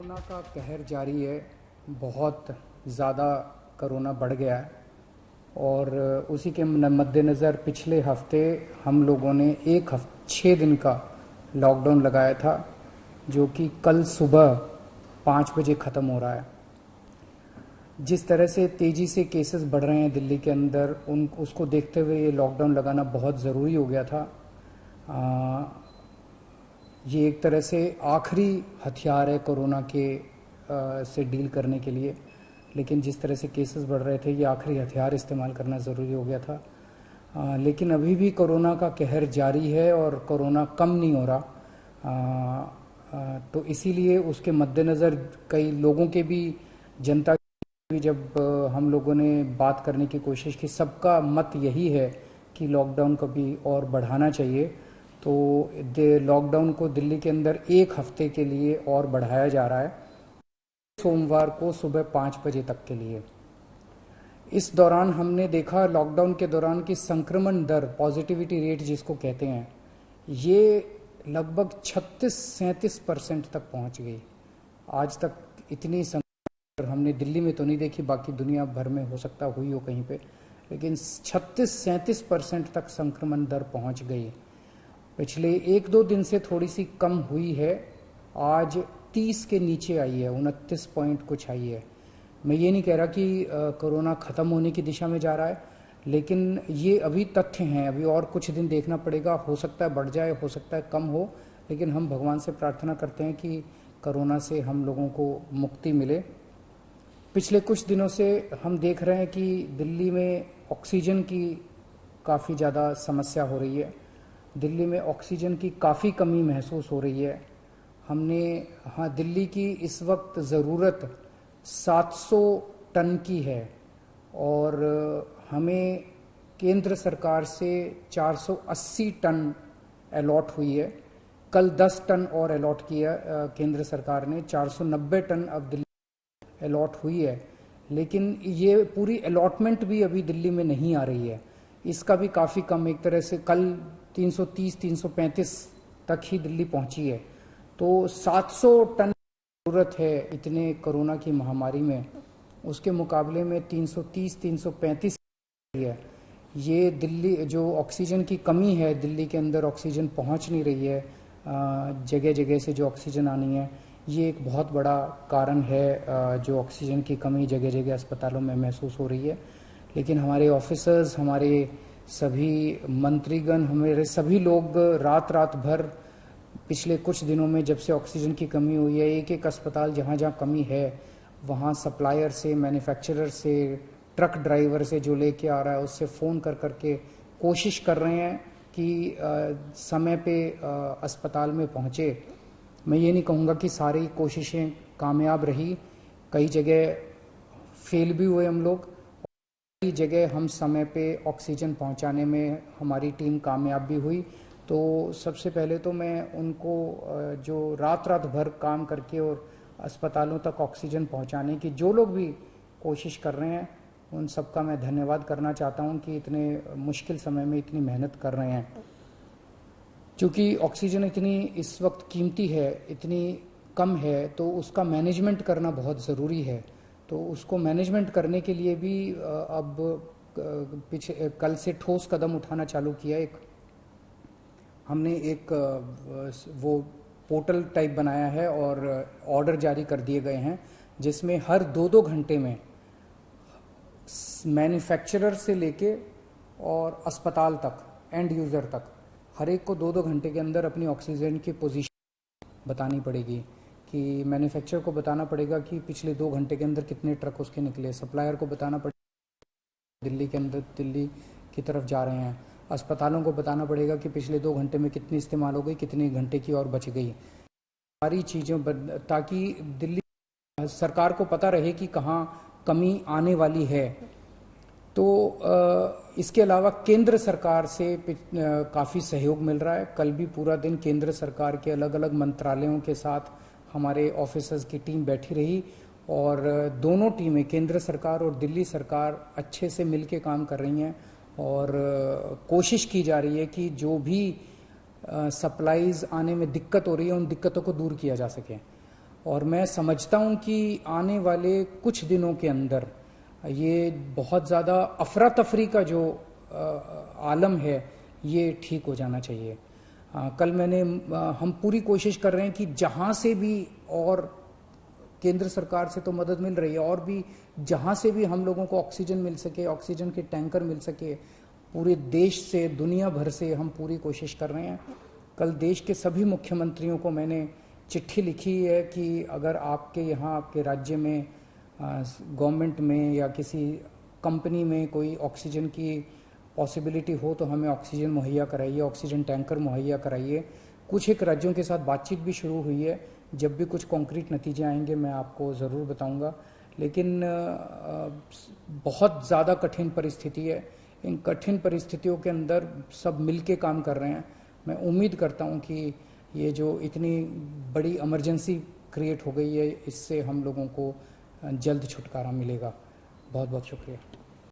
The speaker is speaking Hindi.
कोरोना का कहर जारी है। बहुत ज़्यादा कोरोना बढ़ गया है और उसी के मद्देनज़र पिछले हफ्ते हम लोगों ने 6 दिन का लॉकडाउन लगाया था, जो कि कल सुबह 5 बजे ख़त्म हो रहा है। जिस तरह से तेज़ी से केसेस बढ़ रहे हैं दिल्ली के अंदर, उसको देखते हुए ये लॉकडाउन लगाना बहुत ज़रूरी हो गया था। ये एक तरह से आखिरी हथियार है कोरोना के से डील करने के लिए, लेकिन जिस तरह से केसेस बढ़ रहे थे, ये आखिरी हथियार इस्तेमाल करना ज़रूरी हो गया था। लेकिन अभी भी कोरोना का कहर जारी है और कोरोना कम नहीं हो रहा। तो इसीलिए उसके मद्देनज़र कई लोगों के भी, जनता की भी, जब हम लोगों ने बात करने की कोशिश की, सबका मत यही है कि लॉकडाउन को भी और बढ़ाना चाहिए। तो लॉकडाउन को दिल्ली के अंदर 1 हफ्ते के लिए और बढ़ाया जा रहा है, सोमवार को सुबह 5 बजे तक के लिए। इस दौरान हमने देखा, लॉकडाउन के दौरान, की संक्रमण दर, पॉजिटिविटी रेट जिसको कहते हैं, ये लगभग 36-37% तक पहुंच गई। आज तक इतनी संख्या हमने दिल्ली में तो नहीं देखी, बाकी दुनिया भर में हो सकता हुई हो कहीं पे, लेकिन 36-37% तक संक्रमण दर पहुंच गई। पिछले 1-2 दिन से थोड़ी सी कम हुई है, आज 30 के नीचे आई है, 29 पॉइंट कुछ आई है। मैं ये नहीं कह रहा कि कोरोना ख़त्म होने की दिशा में जा रहा है, लेकिन ये अभी तथ्य हैं, अभी और कुछ दिन देखना पड़ेगा। हो सकता है बढ़ जाए, हो सकता है कम हो, लेकिन हम भगवान से प्रार्थना करते हैं कि कोरोना से हम लोगों को मुक्ति मिले। पिछले कुछ दिनों से हम देख रहे हैं कि दिल्ली में ऑक्सीजन की काफ़ी ज़्यादा समस्या हो रही है। दिल्ली में ऑक्सीजन की काफ़ी कमी महसूस हो रही है। दिल्ली की इस वक्त ज़रूरत 700 टन की है और हमें केंद्र सरकार से 480 टन अलॉट हुई है। कल 10 टन और अलॉट किया केंद्र सरकार ने, 490 टन अब दिल्ली अलॉट हुई है। लेकिन ये पूरी अलॉटमेंट भी अभी दिल्ली में नहीं आ रही है, इसका भी काफ़ी कम, एक तरह से कल 330-335 तक ही दिल्ली पहुंची है। तो 700 टन ज़रूरत है इतने कोरोना की महामारी में, उसके मुकाबले में 330-335 है। ये दिल्ली जो ऑक्सीजन की कमी है, दिल्ली के अंदर ऑक्सीजन पहुंच नहीं रही है, जगह जगह से जो ऑक्सीजन आनी है, ये एक बहुत बड़ा कारण है जो ऑक्सीजन की कमी जगह जगह अस्पतालों में महसूस हो रही है। लेकिन हमारे ऑफिसर्स, हमारे सभी मंत्रीगण, हमारे सभी लोग रात रात भर पिछले कुछ दिनों में, जब से ऑक्सीजन की कमी हुई है, एक एक अस्पताल जहाँ जहाँ कमी है वहाँ सप्लायर से, मैन्युफैक्चरर से, ट्रक ड्राइवर से जो लेके आ रहा है, उससे फ़ोन कर करके कोशिश कर रहे हैं कि समय पे अस्पताल में पहुँचे। मैं ये नहीं कहूँगा कि सारी कोशिशें कामयाब रही, कई जगह फेल भी हुए हम लोग, कई जगह हम समय पे ऑक्सीजन पहुँचाने में हमारी टीम कामयाब भी हुई। तो सबसे पहले तो मैं उनको जो रात रात भर काम करके और अस्पतालों तक ऑक्सीजन पहुंचाने की जो लोग भी कोशिश कर रहे हैं, उन सबका मैं धन्यवाद करना चाहता हूं कि इतने मुश्किल समय में इतनी मेहनत कर रहे हैं। क्योंकि ऑक्सीजन इतनी इस वक्त कीमती है, इतनी कम है, तो उसका मैनेजमेंट करना बहुत ज़रूरी है। तो उसको मैनेजमेंट करने के लिए भी अब कल से ठोस कदम उठाना चालू किया। हमने एक वो पोर्टल टाइप बनाया है और ऑर्डर जारी कर दिए गए हैं, जिसमें हर 2-2 घंटे में मैन्युफैक्चरर से लेके और अस्पताल तक, एंड यूज़र तक, हर एक को 2-2 घंटे के अंदर अपनी ऑक्सीजन की पोजीशन बतानी पड़ेगी। कि मैन्युफैक्चरर को बताना पड़ेगा कि पिछले 2 घंटे के अंदर कितने ट्रक उसके निकले, सप्लायर को बताना पड़ेगा दिल्ली के अंदर, दिल्ली की तरफ जा रहे हैं, अस्पतालों को बताना पड़ेगा कि पिछले 2 घंटे में कितनी इस्तेमाल हो गई, कितने घंटे की और बच गई। सारी चीज़ों ताकि दिल्ली सरकार को पता रहे कि कहाँ कमी आने वाली है। तो इसके अलावा केंद्र सरकार से काफ़ी सहयोग मिल रहा है। कल भी पूरा दिन केंद्र सरकार के अलग अलग मंत्रालयों के साथ हमारे ऑफिसर्स की टीम बैठी रही और दोनों टीमें, केंद्र सरकार और दिल्ली सरकार, अच्छे से मिलके काम कर रही हैं और कोशिश की जा रही है कि जो भी सप्लाईज आने में दिक्कत हो रही है, उन दिक्कतों को दूर किया जा सके। और मैं समझता हूं कि आने वाले कुछ दिनों के अंदर ये बहुत ज़्यादा अफरा तफरी का जो आलम है ये ठीक हो जाना चाहिए। कल हम पूरी कोशिश कर रहे हैं कि जहां से भी, और केंद्र सरकार से तो मदद मिल रही है, और भी जहां से भी हम लोगों को ऑक्सीजन मिल सके, ऑक्सीजन के टैंकर मिल सके, पूरे देश से, दुनिया भर से हम पूरी कोशिश कर रहे हैं। कल देश के सभी मुख्यमंत्रियों को मैंने चिट्ठी लिखी है कि अगर आपके यहाँ, आपके राज्य में, गवर्नमेंट में या किसी कंपनी में कोई ऑक्सीजन की पॉसिबिलिटी हो तो हमें ऑक्सीजन मुहैया कराइए, ऑक्सीजन टैंकर मुहैया कराइए। कुछ एक राज्यों के साथ बातचीत भी शुरू हुई है। जब भी कुछ कॉन्क्रीट नतीजे आएंगे मैं आपको ज़रूर बताऊंगा। लेकिन बहुत ज़्यादा कठिन परिस्थिति है। इन कठिन परिस्थितियों के अंदर सब मिलके काम कर रहे हैं। मैं उम्मीद करता हूं कि ये जो इतनी बड़ी इमरजेंसी क्रिएट हो गई है, इससे हम लोगों को जल्द छुटकारा मिलेगा। बहुत बहुत शुक्रिया।